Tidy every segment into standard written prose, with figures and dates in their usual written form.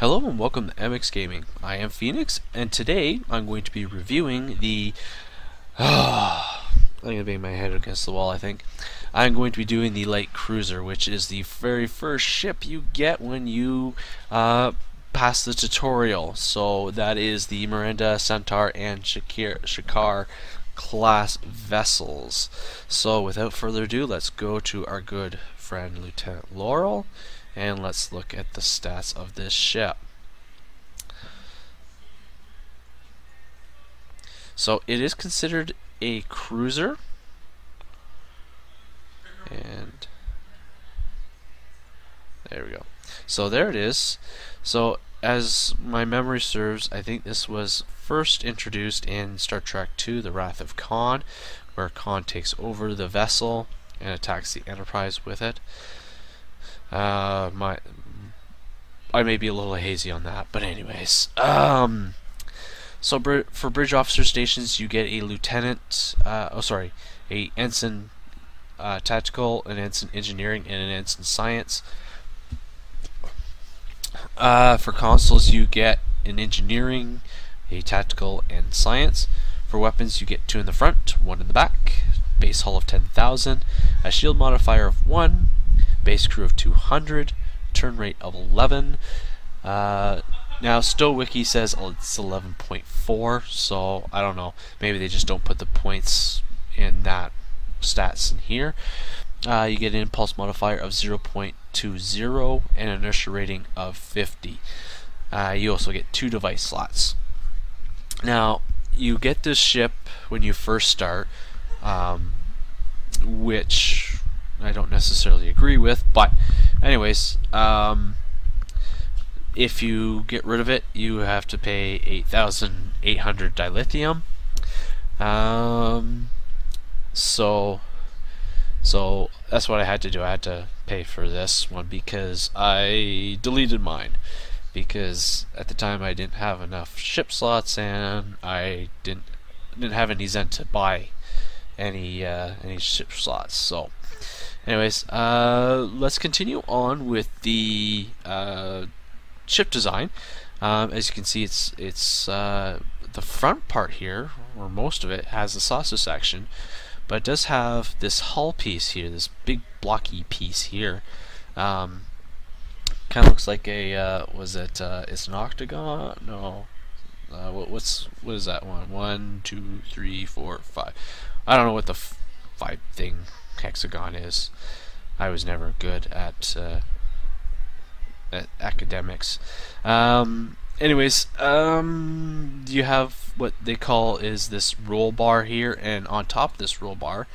Hello and welcome to MX Gaming. I am Phoenix, and today I'm going to be reviewing the... I'm going to bang my head against the wall, I think. I'm going to be doing the light cruiser, which is the very first ship you get when you pass the tutorial. So that is the Miranda, Centaur, and Shakar class vessels. So without further ado, let's go to our good friend Lieutenant Laurel, and let's look at the stats of this ship. So it is considered a cruiser, and there we go. So there it is. So as my memory serves, I think this was first introduced in Star Trek II, The Wrath of Khan, where Khan takes over the vessel and attacks the Enterprise with it. I may be a little hazy on that, but anyways. So for bridge officer stations, you get a lieutenant, a ensign tactical, an ensign engineering, and an ensign science. For consoles, you get an engineering, a tactical, and science. For weapons, you get 2 in the front, 1 in the back, base hull of 10,000, a shield modifier of 1, base crew of 200, turn rate of 11. Now StowWiki says it's 11.4, so I don't know. Maybe they just don't put the points in that stats in here. You get an impulse modifier of 0.20 and an inertia rating of 50. You also get 2 device slots. Now you get this ship when you first start, which I don't necessarily agree with, but anyways, if you get rid of it, you have to pay 8,800 dilithium. So that's what I had to do. I had to pay for this one because I deleted mine, because at the time I didn't have enough ship slots and I didn't have any Zen to buy any ship slots. So anyways, let's continue on with the ship design. As you can see, it's the front part here, or most of it, has the saucer section, but it does have this hull piece here, this big blocky piece here. Kind of looks like a it's an octagon? No. What is that one? 1, 2, 3, 4, 5. I don't know what the 5 thing hexagon is. I was never good at academics. Anyways, you have what they call is this roll bar here, and on top of this roll bar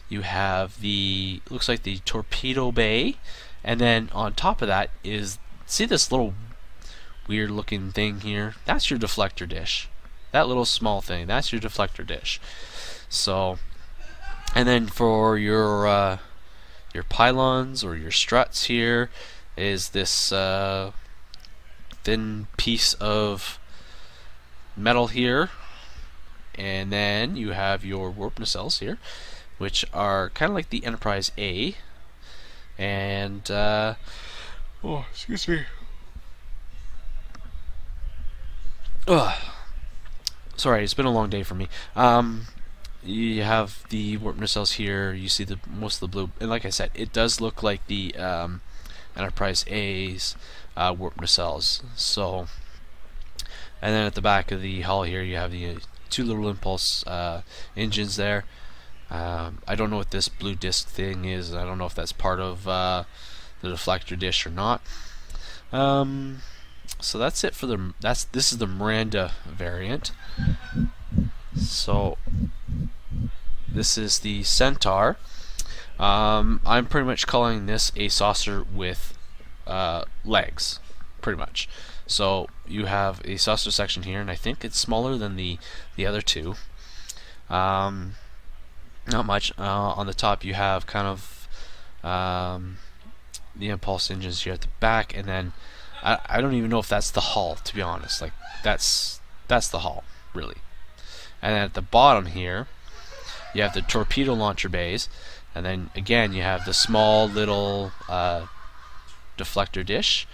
you have the, looks like the torpedo bay, and then on top of that is, see this little weird looking thing here? That's your deflector dish. That little small thing, that's your deflector dish. So, and then for your pylons or your struts here is this thin piece of metal here, and then you have your warp nacelles here, which are kind of like the Enterprise A, and oh, excuse me. Sorry, it's been a long day for me. You have the warp nacelles here. You see the most of the blue, and like I said, it does look like the Enterprise A's warp nacelles. So, and then at the back of the hull here, you have the 2 little impulse engines there. I don't know what this blue disc thing is. I don't know if that's part of the deflector dish or not. So that's it for the. This is the Miranda variant. So this is the Centaur. I'm pretty much calling this a saucer with legs, pretty much. So you have a saucer section here, and I think it's smaller than the other two. Not much. On the top you have kind of the impulse engines here at the back, and then I don't even know if that's the hull, to be honest. Like that's the hull, really. And then at the bottom here you have the torpedo launcher bays, and then again you have the small little deflector dish,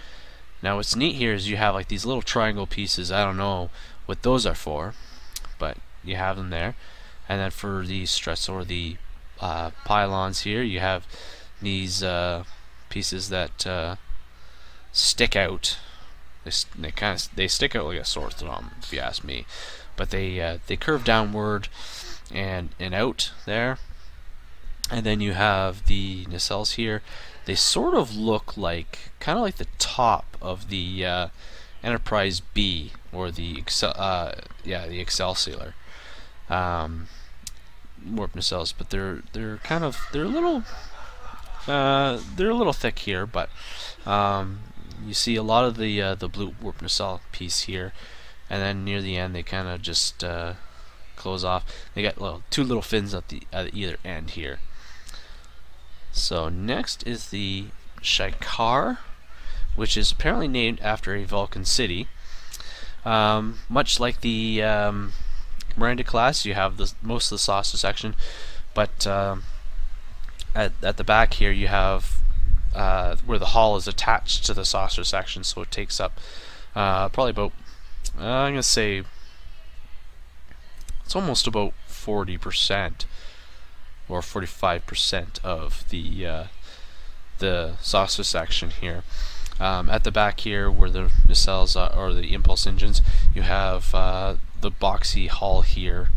Now what's neat here is you have like these little triangle pieces. I don't know what those are for, but you have them there. And then for the struts or the pylons here, you have these pieces that stick out. They stick out like a sore thumb, if you ask me. But they curve downward and out there. And then you have the nacelles here. They sort of look like kind of like the top of the Enterprise B or the the Excelsior warp nacelles, but they're a little thick here, but you see a lot of the blue warp nacelle piece here, and then near the end they kind of just close off. They got two little fins at either end here. So next is the Shikar, which is apparently named after a Vulcan city. Much like the Miranda class, you have most of the saucer section, but at the back here you have where the hull is attached to the saucer section, so it takes up probably about I'm gonna say it's almost about 40% or 45% of the saucer section here. At the back here, where the nacelles or the impulse engines, you have the boxy hull here.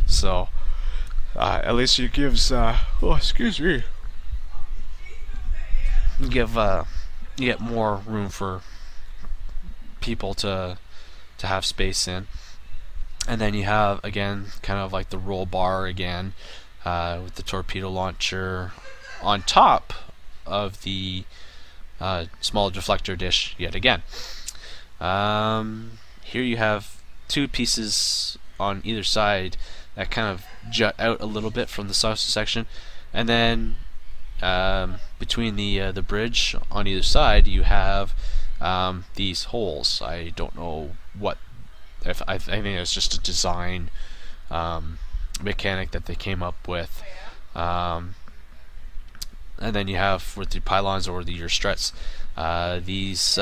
So at least it gives excuse me. You get more room for people to have space in. And then you have, again, kind of like the roll bar again, with the torpedo launcher on top of the small deflector dish yet again. Here you have two pieces on either side that kind of jut out a little bit from the saucer section, and then between the bridge on either side you have these holes. I don't know what. I think it's just a design mechanic that they came up with. And then you have with the pylons or your struts, these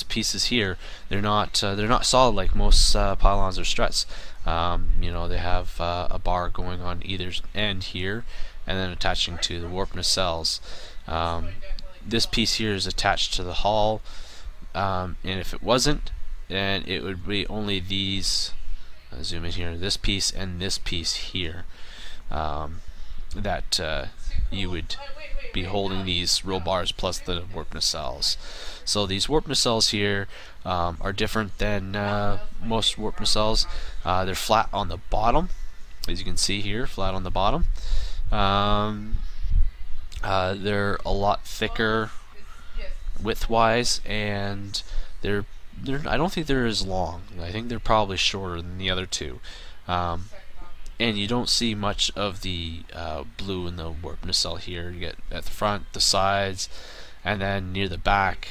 pieces here. They're not solid like most pylons or struts. You know, they have a bar going on either end here, and then attaching to the warp nacelles. This piece here is attached to the hull, and if it wasn't, then it would be only these. I'll zoom in here. This piece and this piece here. That you would be holding these roll bars plus the warp nacelles. So these warp nacelles here are different than most warp nacelles. They're flat on the bottom, as you can see here, flat on the bottom. They're a lot thicker width-wise, and they're I don't think they're as long. I think they're probably shorter than the other two. And you don't see much of the blue in the warp nacelle here. You get at the front, the sides, and then near the back,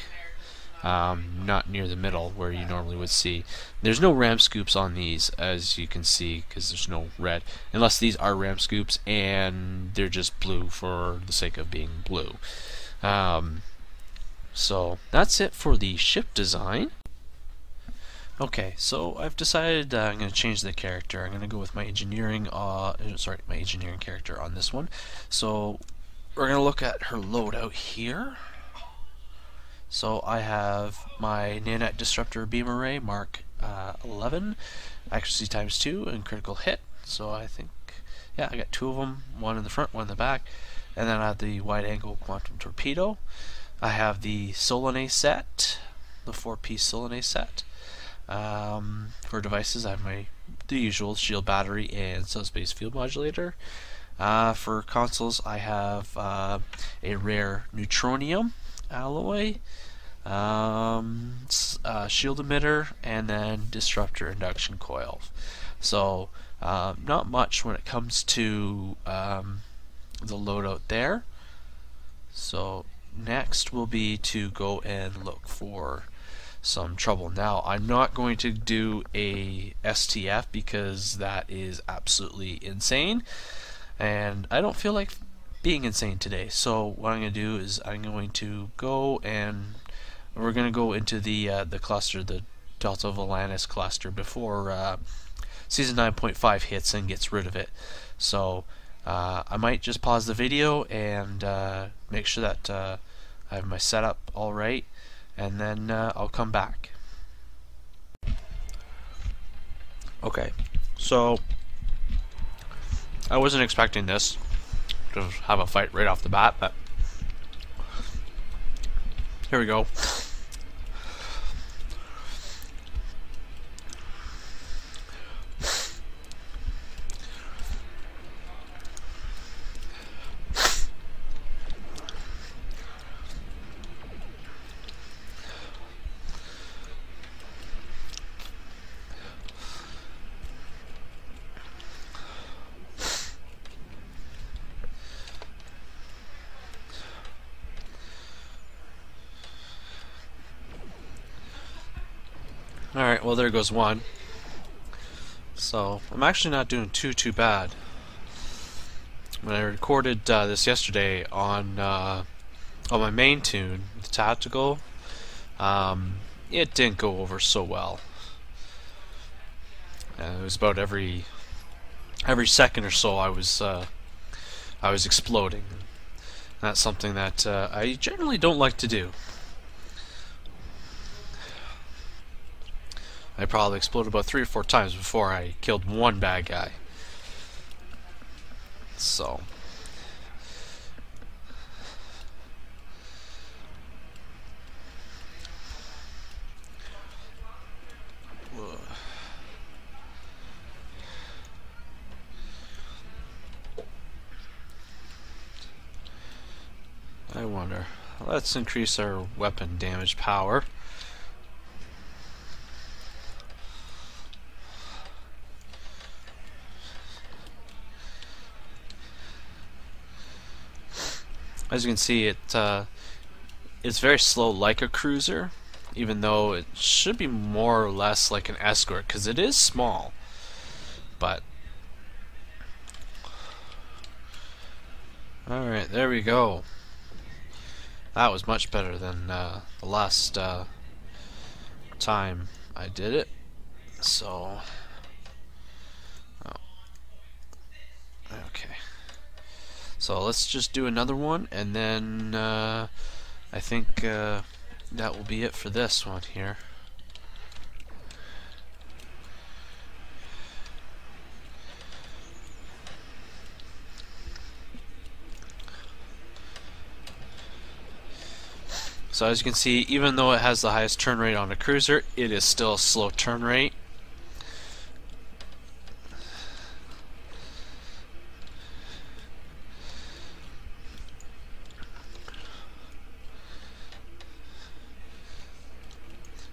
not near the middle where you normally would see. There's no ram scoops on these, as you can see, because there's no red, unless these are ram scoops and they're just blue for the sake of being blue. So that's it for the ship design. Okay, so I've decided I'm going to change the character. I'm going to go with my engineering, my engineering character on this one. So we're going to look at her loadout here. So I have my nanite disruptor beam array, Mark 11, accuracy ×2, and critical hit. So I think, yeah, I got two of them, one in the front, one in the back. And then I have the wide angle quantum torpedo. I have the Solanae set, the 4-piece Solanae set. For devices, I have the usual shield battery and subspace field modulator. For consoles, I have a rare neutronium alloy, shield emitter, and then disruptor induction coil. So not much when it comes to the loadout there. So next will be to go and look for some trouble. Now, I'm not going to do a STF because that is absolutely insane, and I don't feel like being insane today. So what I'm going to do is I'm going to go and we're going to go into the cluster, the Delta Volantis cluster, before Season 9.5 hits and gets rid of it. So I might just pause the video and make sure that I have my setup all right, and then I'll come back. Okay, so I wasn't expecting this to have a fight right off the bat, but here we go. Alright, well there goes one. So, I'm actually not doing too bad. When I recorded this yesterday on my main tune, the tactical, it didn't go over so well. It was about every second or so I was exploding. That's something that I generally don't like to do. I probably exploded about 3 or 4 times before I killed one bad guy. So I wonder. Let's increase our weapon damage power. As you can see, it's very slow like a cruiser, even though it should be more or less like an escort, because it is small. But alright, there we go. That was much better than the last time I did it. So, okay. So let's just do another one, and then I think that will be it for this one here. So as you can see, even though it has the highest turn rate on a cruiser, it is still a slow turn rate.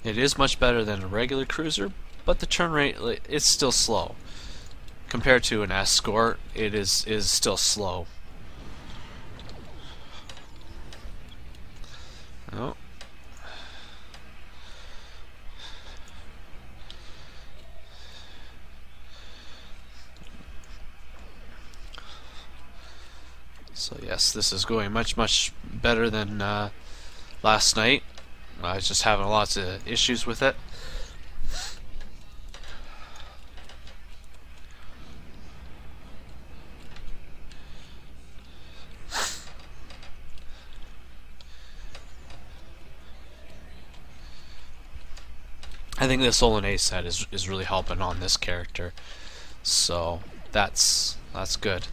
It is much better than a regular cruiser, but the turn rate is still slow. Compared to an escort, it is still slow. Oh. So yes, this is going much better than last night. I was just having lots of issues with it. I think the Sol and A set is really helping on this character, so that's good.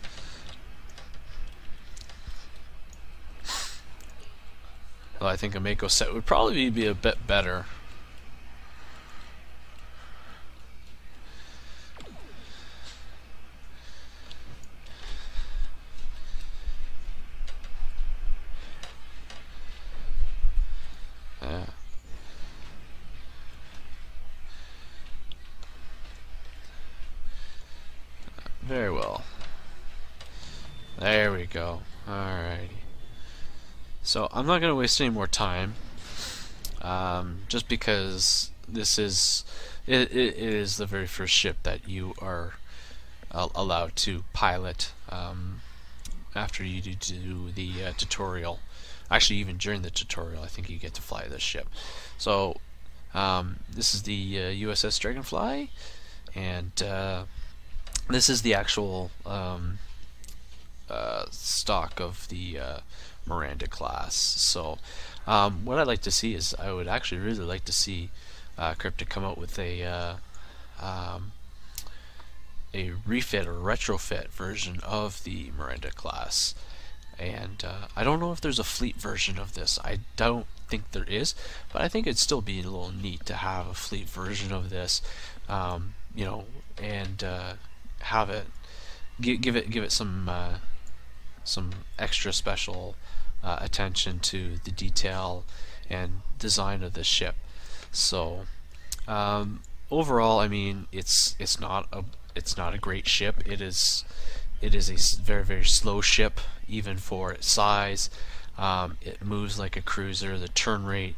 Well, I think a Mako set would probably be a bit better. Very well. There we go. Alrighty. So I'm not going to waste any more time, just because this is it is the very first ship that you are allowed to pilot after you do the tutorial. Actually, even during the tutorial, I think you get to fly this ship. So this is the USS Dragonfly, and this is the actual stock of the Miranda class. So what I'd like to see is, I would actually really like to see Cryptic come out with a refit or retrofit version of the Miranda class. And I don't know if there's a fleet version of this. I don't think there is, but I think it'd still be a little neat to have a fleet version of this, you know, and have it give it some extra special attention to the detail and design of the ship. So overall, I mean, it's not a great ship. It is a very slow ship, even for its size. It moves like a cruiser. The turn rate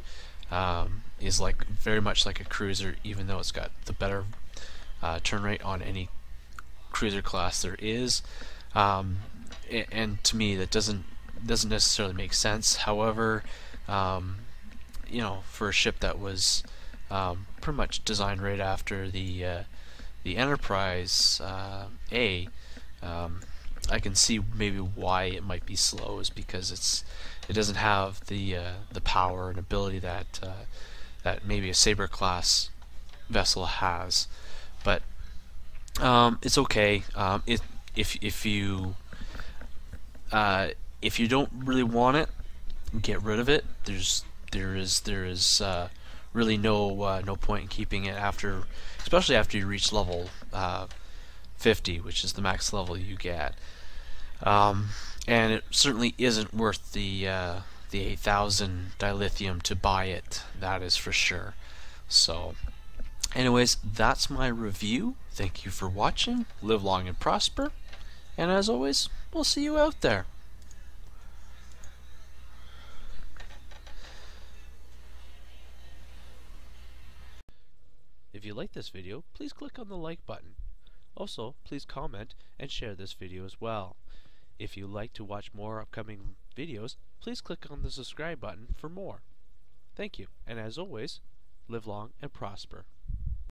is very much like a cruiser, even though it's got the better turn rate on any cruiser class there is. And to me, that doesn't necessarily make sense. However, you know, for a ship that was pretty much designed right after the Enterprise A, I can see maybe why it might be slow, is because it doesn't have the power and ability that that maybe a Saber class vessel has. But it's okay. If you don't really want it, get rid of it. There is really no point in keeping it after, especially after you reach level 50, which is the max level you get. And it certainly isn't worth the 8,000 dilithium to buy it. That is for sure. So, anyways, that's my review. Thank you for watching. Live long and prosper. And as always, we'll see you out there. If you like this video, please click on the like button. Also, please comment and share this video as well. If you'd like to watch more upcoming videos, please click on the subscribe button for more. Thank you, and as always, live long and prosper.